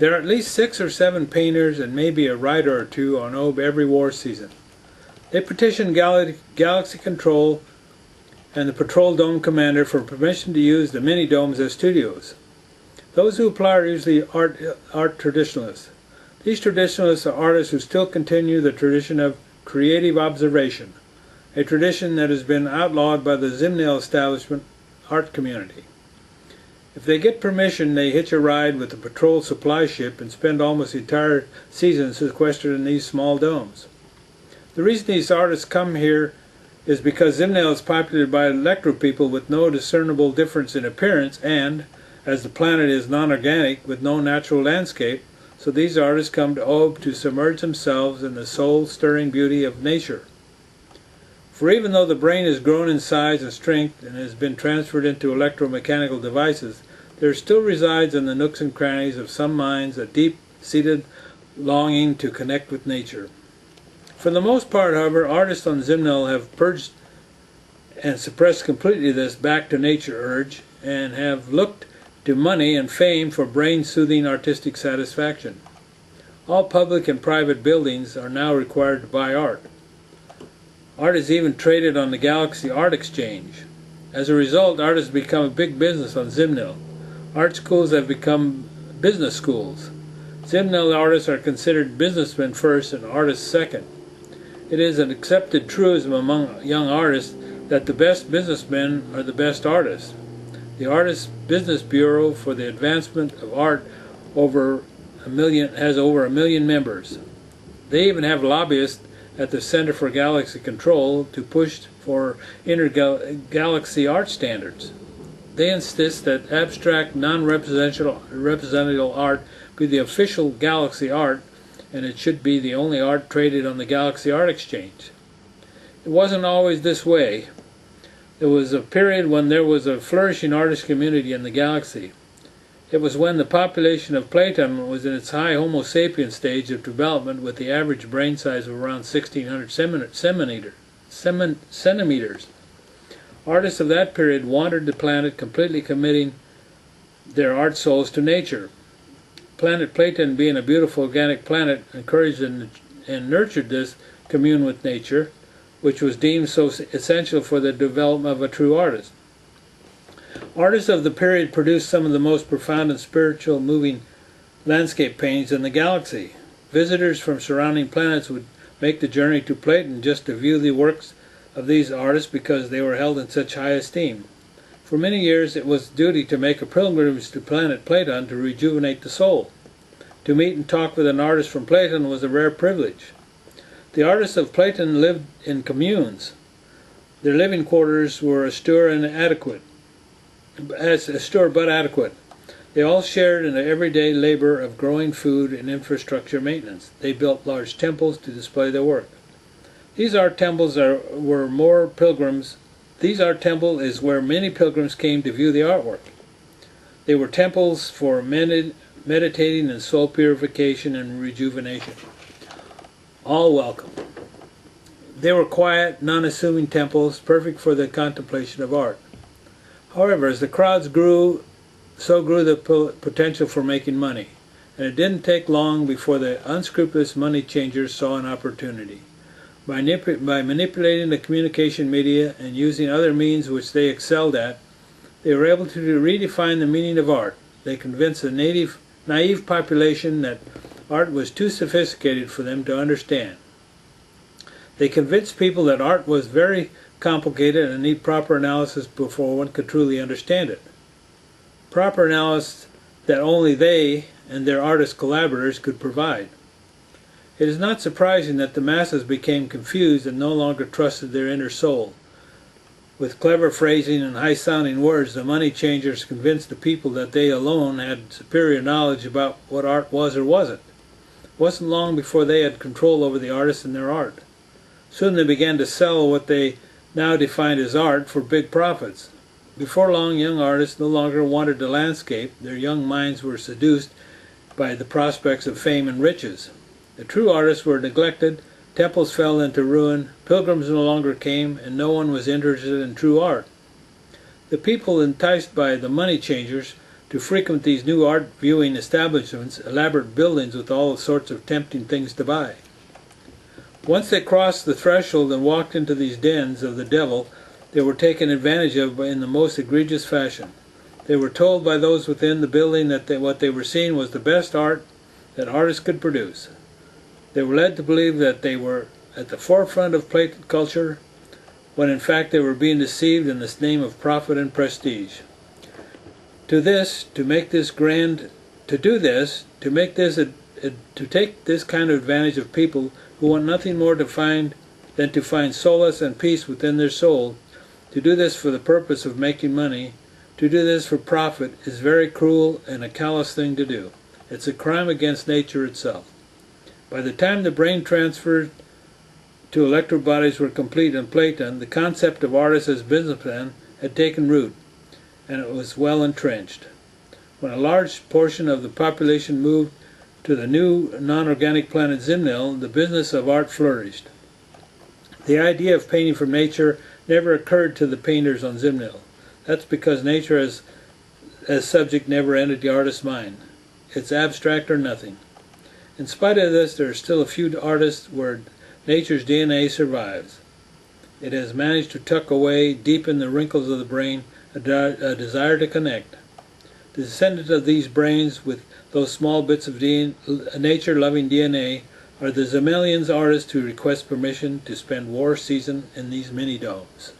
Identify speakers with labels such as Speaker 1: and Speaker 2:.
Speaker 1: There are at least 6 or 7 painters and maybe a writer or two on Ob every war season. They petition Galaxy Control and the Patrol Dome Commander for permission to use the mini-domes as studios. Those who apply are usually art traditionalists. These traditionalists are artists who still continue the tradition of creative observation, a tradition that has been outlawed by the Zimmnel establishment art community. If they get permission, they hitch a ride with the patrol supply ship and spend almost the entire season sequestered in these small domes. The reason these artists come here is because Zimmnel is populated by electro-people with no discernible difference in appearance and, as the planet is non-organic with no natural landscape, so these artists come to Ob to submerge themselves in the soul-stirring beauty of nature. For even though the brain has grown in size and strength and has been transferred into electromechanical devices, there still resides in the nooks and crannies of some minds a deep-seated longing to connect with nature. For the most part, however, artists on Zimmnel have purged and suppressed completely this back-to-nature urge and have looked to money and fame for brain-soothing artistic satisfaction. All public and private buildings are now required to buy art. Art is even traded on the Galaxy Art Exchange. As a result, art has become a big business on Zimmnel. Art schools have become business schools. Zimmnel artists are considered businessmen first and artists second. It is an accepted truism among young artists that the best businessmen are the best artists. The Artists Business Bureau for the Advancement of Art has over a million members. They even have lobbyists at the Center for Galaxy Control to push for inter-galaxy art standards. They insist that abstract, non-representative art be the official galaxy art, and it should be the only art traded on the Galaxy Art Exchange. It wasn't always this way. There was a period when there was a flourishing artist community in the galaxy. It was when the population of Platon was in its high Homo sapiens stage of development with the average brain size of around 1,600 centimeters. Artists of that period wandered the planet, completely committing their art souls to nature. Planet Platon, being a beautiful organic planet, encouraged and nurtured this commune with nature, which was deemed so essential for the development of a true artist. Artists of the period produced some of the most profound and spiritual moving landscape paintings in the galaxy. Visitors from surrounding planets would make the journey to Platon just to view the works of these artists because they were held in such high esteem. For many years it was duty to make a pilgrimage to planet Platon to rejuvenate the soul. To meet and talk with an artist from Platon was a rare privilege. The artists of Platon lived in communes. Their living quarters were austere but adequate. They all shared in the everyday labor of growing food and infrastructure maintenance. They built large temples to display their work. These art temples is where many pilgrims came to view the artwork. They were temples for meditating and soul purification and rejuvenation. All welcome. They were quiet, non-assuming temples, perfect for the contemplation of art. However, as the crowds grew, so grew the potential for making money, and it didn't take long before the unscrupulous money changers saw an opportunity. By manipulating the communication media and using other means which they excelled at, they were able to redefine the meaning of art. They convinced the naive population that art was too sophisticated for them to understand. They convinced people that art was very complicated and need proper analysis before one could truly understand it. Proper analysis that only they and their artist collaborators could provide. It is not surprising that the masses became confused and no longer trusted their inner soul. With clever phrasing and high-sounding words, the money changers convinced the people that they alone had superior knowledge about what art was or wasn't. It wasn't long before they had control over the artists and their art. Soon they began to sell what they now defined as art for big profits. Before long, young artists no longer wanted the landscape. Their young minds were seduced by the prospects of fame and riches. The true artists were neglected, temples fell into ruin, pilgrims no longer came, and no one was interested in true art. The people enticed by the money changers to frequent these new art viewing establishments, elaborate buildings with all sorts of tempting things to buy. Once they crossed the threshold and walked into these dens of the devil, they were taken advantage of in the most egregious fashion. They were told by those within the building that what they were seeing was the best art that artists could produce. They were led to believe that they were at the forefront of plate culture, when in fact they were being deceived in the name of profit and prestige. To take this kind of advantage of people who want nothing more than to find solace and peace within their soul, to do this for the purpose of making money, to do this for profit, is very cruel and a callous thing to do. It's a crime against nature itself. By the time the brain transfers to electro bodies were complete in Platon, the concept of artists as businessmen had taken root, and it was well entrenched. When a large portion of the population moved to the new non-organic planet Zimmnel, the business of art flourished. The idea of painting from nature never occurred to the painters on Zimmnel. That's because nature as subject never entered the artist's mind. It's abstract or nothing. In spite of this, there are still a few artists where nature's DNA survives. It has managed to tuck away deep in the wrinkles of the brain a desire to connect. The descendant of these brains with those small bits of nature-loving DNA are the Zimmnellians artists who request permission to spend war season in these mini-domes.